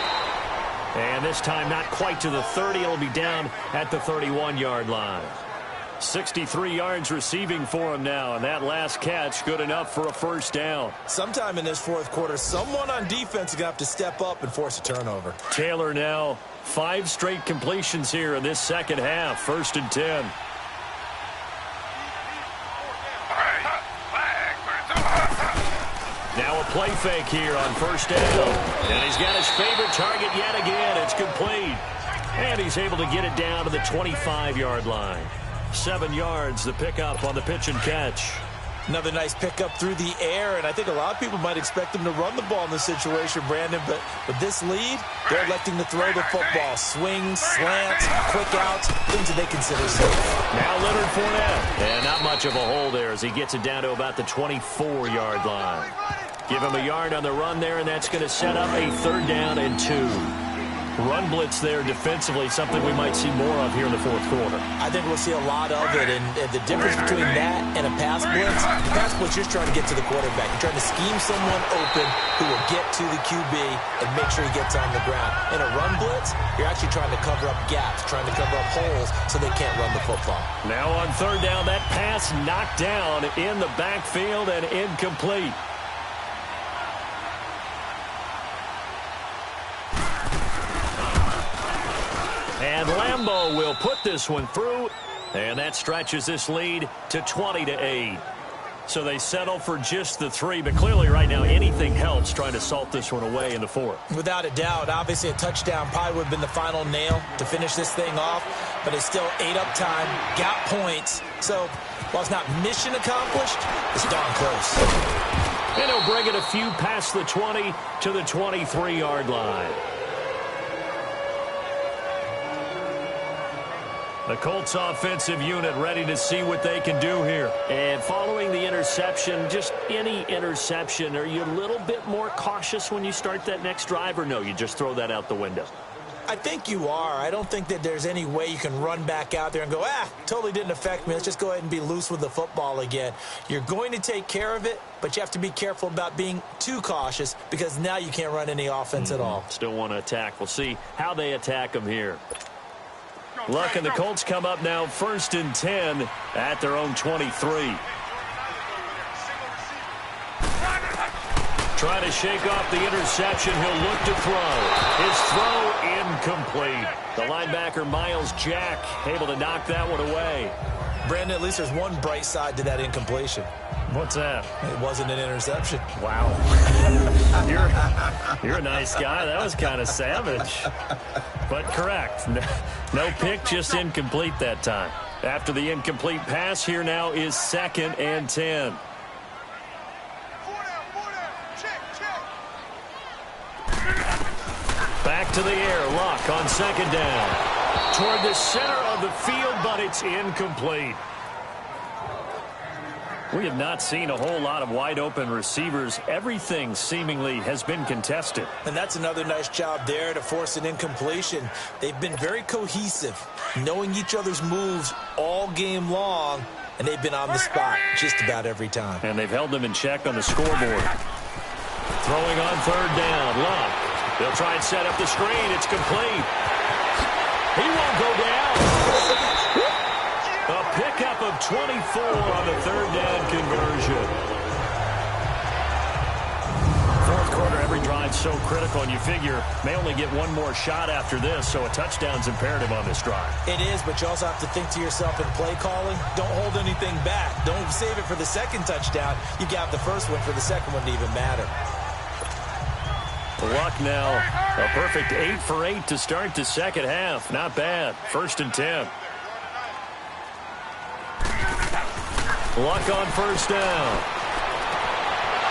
And this time not quite to the 30. It'll be down at the 31-yard line. 63 yards receiving for him now, and that last catch good enough for a first down. Sometime in this fourth quarter, someone on defense is going to have to step up and force a turnover. Taylor now 5 straight completions here in this second half. 1st and 10. Now a play fake here on first down. And he's got his favorite target yet again. It's complete. And he's able to get it down to the 25-yard line. 7 yards, the pickup on the pitch and catch. Another nice pickup through the air, and I think a lot of people might expect them to run the ball in this situation, Brandon, but with this lead, they're electing to throw the football. Swings, slants, quick outs, things that they consider safe. Now Leonard Fournette. And not much of a hole there as he gets it down to about the 24-yard line. Give him a yard on the run there, and that's going to set up a 3rd down and 2. Run blitz there defensively, something we might see more of here in the fourth quarter. I think we'll see a lot of it, and the difference between that and a pass blitz, you're just trying to get to the quarterback. You're trying to scheme someone open who will get to the QB and make sure he gets on the ground. In a run blitz, you're actually trying to cover up gaps, trying to cover up holes so they can't run the football. Now on 3rd down, that pass knocked down in the backfield and incomplete. And Lambeau will put this one through, and that stretches this lead to 20-8. So they settle for just the 3, but clearly right now anything helps trying to salt this one away in the 4th. Without a doubt, obviously a touchdown probably would have been the final nail to finish this thing off, but it's still ate up time, got points. So while it's not mission accomplished, it's darn close. And he'll bring it a few past the 20 to the 23-yard line. The Colts offensive unit ready to see what they can do here. And following the interception, just any interception, are you a little bit more cautious when you start that next drive, or no, you just throw that out the window? I think you are. I don't think that there's any way you can run back out there and go, totally didn't affect me. Let's just go ahead and be loose with the football again. You're going to take care of it, but you have to be careful about being too cautious because now you can't run any offense at all. Still want to attack. We'll see how they attack them here. Luck and the Colts come up now 1st and 10 at their own 23. Trying to shake off the interception. He'll look to throw. His throw incomplete. The linebacker, Miles Jack, able to knock that one away. Brandon, at least there's one bright side to that incompletion. What's that? It wasn't an interception. Wow. You're a nice guy. That was kind of savage. But correct. No pick, just incomplete that time. After the incomplete pass, here now is 2nd and 10. Back to the air. Luck on 2nd down. Toward the center of the field, but it's incomplete. We have not seen a whole lot of wide-open receivers. Everything seemingly has been contested. And that's another nice job there to force an incompletion. They've been very cohesive, knowing each other's moves all game long, and they've been on the spot just about every time. And they've held them in check on the scoreboard. Throwing on 3rd down. Luck. They'll try and set up the screen. It's complete. He won't go down. A pickup of 24 on the 3rd down conversion. 4th quarter, every drive so critical, and you figure may only get one more shot after this, so a touchdown's imperative on this drive. It is, but you also have to think to yourself in play calling, don't hold anything back. Don't save it for the 2nd touchdown. You got the 1st one for the 2nd one to even matter. Luck now, a perfect 8 for 8 to start the 2nd half. Not bad. 1st and 10. Luck on 1st down.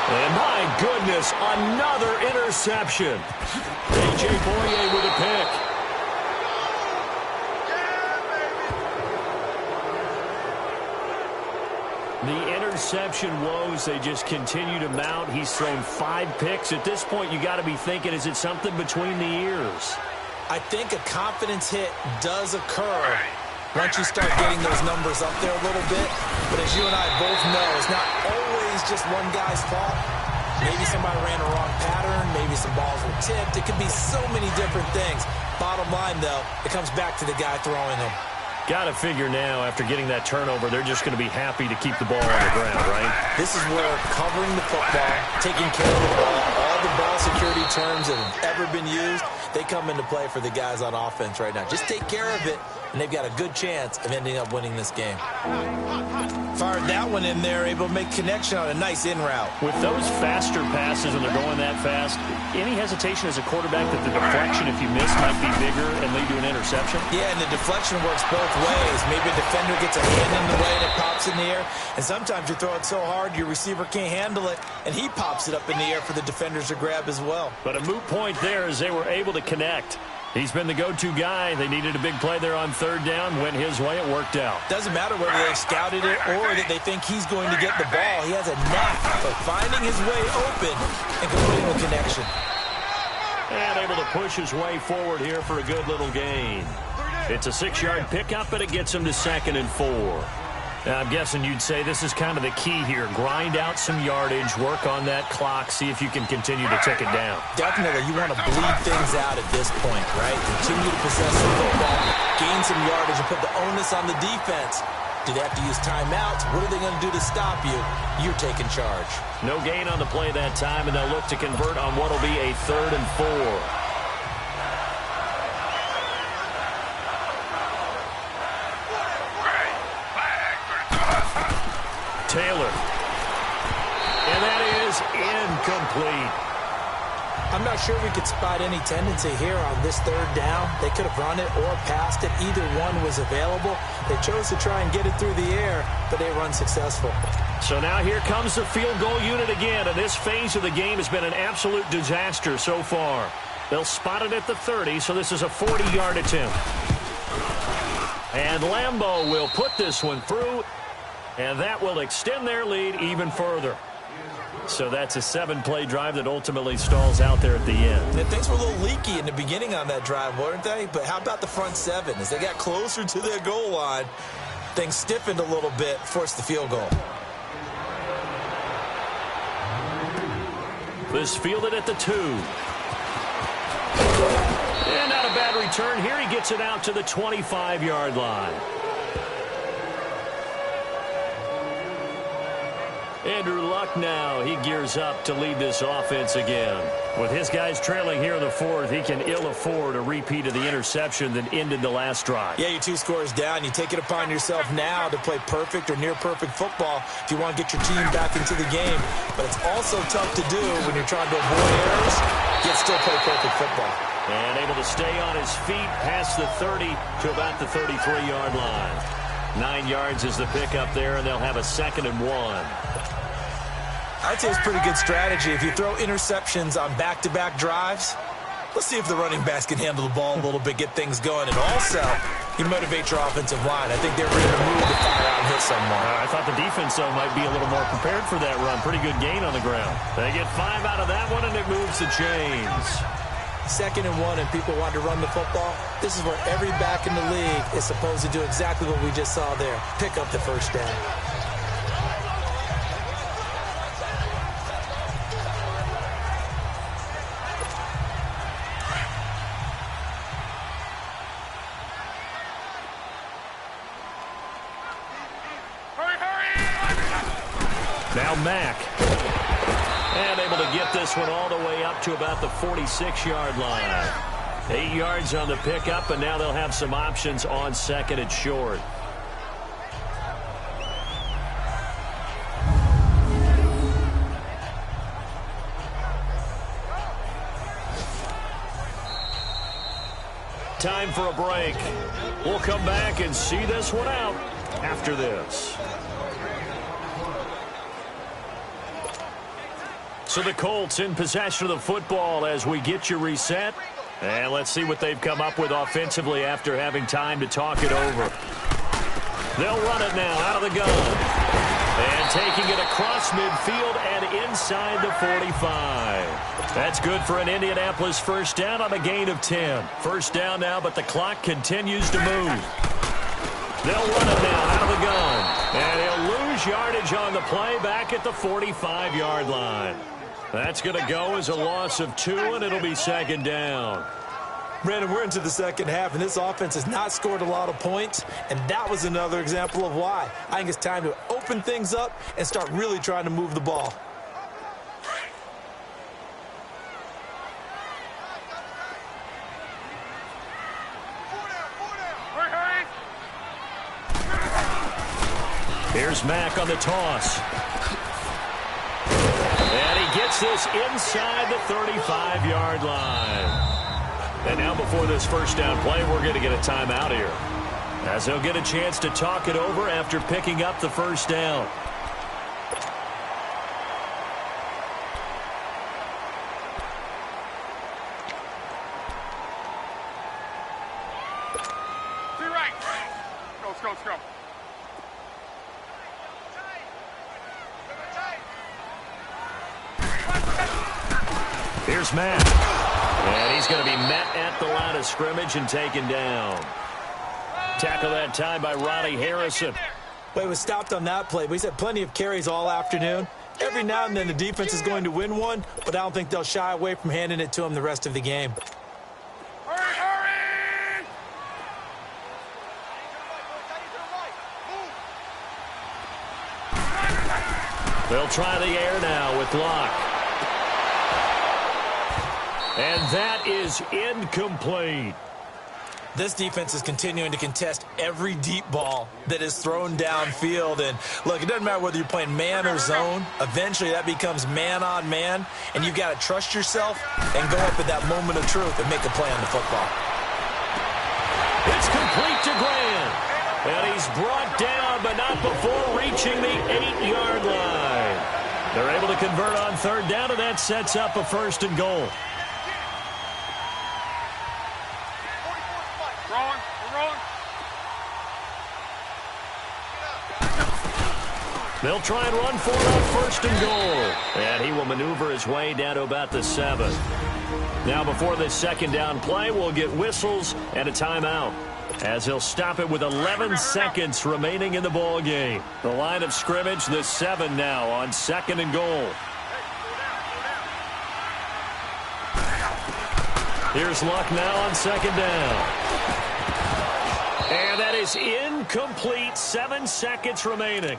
And my goodness, another interception. A.J. Boye with a pick. The interception woes, they just continue to mount. He's thrown 5 picks. At this point, you got to be thinking, is it something between the ears? I think a confidence hit does occur once you start getting those numbers up there a little bit. But as you and I both know, it's not always just one guy's fault. Maybe somebody ran a wrong pattern. Maybe some balls were tipped. It could be so many different things. Bottom line, though, it comes back to the guy throwing them. Got to figure now, after getting that turnover, they're just going to be happy to keep the ball on the ground, right? This is where covering the football, taking care of the ball, all the ball security terms that have ever been used, they come into play for the guys on offense right now. Just take care of it, and they've got a good chance of ending up winning this game. Fired that one in there, able to make connection on a nice in route. With those faster passes and they're going that fast, any hesitation as a quarterback that the deflection, if you miss, might be bigger and lead to an interception? Yeah, and the deflection works both ways. Maybe a defender gets a hand in the way and it pops in the air, and sometimes you throw it so hard your receiver can't handle it, and he pops it up in the air for the defenders to grab as well. But a moot point there as they were able to connect. He's been the go-to guy. They needed a big play there on 3rd down. Went his way. It worked out. Doesn't matter whether they scouted it or that they think he's going to get the ball. He has a knack for finding his way open and completing a connection. And able to push his way forward here for a good little gain. It's a 6-yard pickup, but it gets him to 2nd and 4. Now, I'm guessing you'd say this is kind of the key here. Grind out some yardage, work on that clock, see if you can continue to tick it down. Definitely. You want to bleed things out at this point, right? Continue to possess the football, gain some yardage, and put the onus on the defense. Do they have to use timeouts? What are they going to do to stop you? You're taking charge. No gain on the play that time, and they'll look to convert on what will be a 3rd and 4. Taylor is incomplete. I'm not sure we could spot any tendency here on this third down. They could have run it or passed it. Either one was available. They chose to try and get it through the air, but they were unsuccessful. So now here comes the field goal unit again, and this phase of the game has been an absolute disaster so far. They'll spot it at the 30, so this is a 40-yard attempt. And Lambeau will put this one through, and that will extend their lead even further. So that's a 7-play drive that ultimately stalls out there at the end. And things were a little leaky in the beginning on that drive, weren't they? But how about the front seven? As they got closer to their goal line, things stiffened a little bit, forced the field goal. This fielded at the 2. And not a bad return here. He gets it out to the 25-yard line. Andrew Luck now, he gears up to lead this offense again. With his guys trailing here in the 4th, he can ill afford a repeat of the interception that ended the last drive. Yeah, you're 2 scores down. You take it upon yourself now to play perfect or near-perfect football if you want to get your team back into the game. But it's also tough to do when you're trying to avoid errors, yet still play perfect football. And able to stay on his feet past the 30 to about the 33-yard line. 9 yards is the pickup there, and they'll have a 2nd and 1. I'd say it's pretty good strategy. If you throw interceptions on back-to-back drives, let's see if the running backs can handle the ball a little bit, get things going. And also, you motivate your offensive line. I think they're ready to move to fire out and hit someone. I thought the defense, though, might be a little more prepared for that run. Pretty good gain on the ground. They get 5 out of that one, and it moves the chains. 2nd and 1, and people want to run the football. This is where every back in the league is supposed to do exactly what we just saw there. Pick up the first down. Now Mack. And able to get this one all the way up to about the 46-yard line. 8 yards on the pickup, and now they'll have some options on 2nd and short. Time for a break. We'll come back and see this one out after this. So the Colts in possession of the football as we get you reset. And let's see what they've come up with offensively after having time to talk it over. They'll run it now out of the gun. And taking it across midfield and inside the 45. That's good for an Indianapolis first down on a gain of 10. First down now, but the clock continues to move. They'll run it now out of the gun. And he'll lose yardage on the play back at the 45-yard line. That's going to go as a loss of 2, and it'll be 2nd down. Brandon, we're into the second half, and this offense has not scored a lot of points, and that was another example of why. I think it's time to open things up and start really trying to move the ball. Here's Mack on the toss. And he gets this inside the 35-yard line. And now before this first down play, we're going to get a timeout here, as he'll get a chance to talk it over after picking up the first down. To your right. Let's go. Here's Matt. And he's going to be met at the line of scrimmage and taken down. Tackle that time by Ronnie Harrison. Well, he was stopped on that play, but he's had plenty of carries all afternoon. Every now and then the defense is going to win one, but I don't think they'll shy away from handing it to him the rest of the game. Hurry! They'll try the air now with Locke. And that is incomplete. This defense is continuing to contest every deep ball that is thrown downfield. And, look, it doesn't matter whether you're playing man or zone. Eventually, that becomes man on man, and you've got to trust yourself and go up at that moment of truth and make a play on the football. It's complete to Grant. And he's brought down, but not before reaching the 8-yard line. They're able to convert on third down, and that sets up a 1st and goal. They'll try and run for it on 1st and goal. And he will maneuver his way down to about the 7. Now before this 2nd down play, we'll get whistles and a timeout, as he'll stop it with 11 seconds remaining in the ball game. The line of scrimmage, the 7 now on 2nd and goal. Here's Luck now on 2nd down. And that is incomplete. 7 seconds remaining.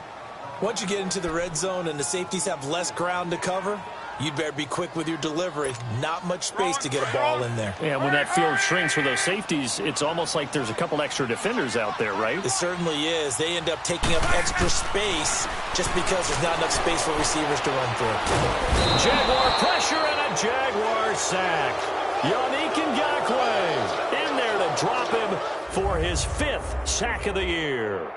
Once you get into the red zone and the safeties have less ground to cover, you'd better be quick with your delivery. Not much space to get a ball in there. Yeah, when that field shrinks with those safeties, it's almost like there's a couple extra defenders out there, right? It certainly is. They end up taking up extra space just because there's not enough space for receivers to run through. Jaguar pressure and a Jaguar sack. Yannick Ngakoue in there to drop him for his 5th sack of the year.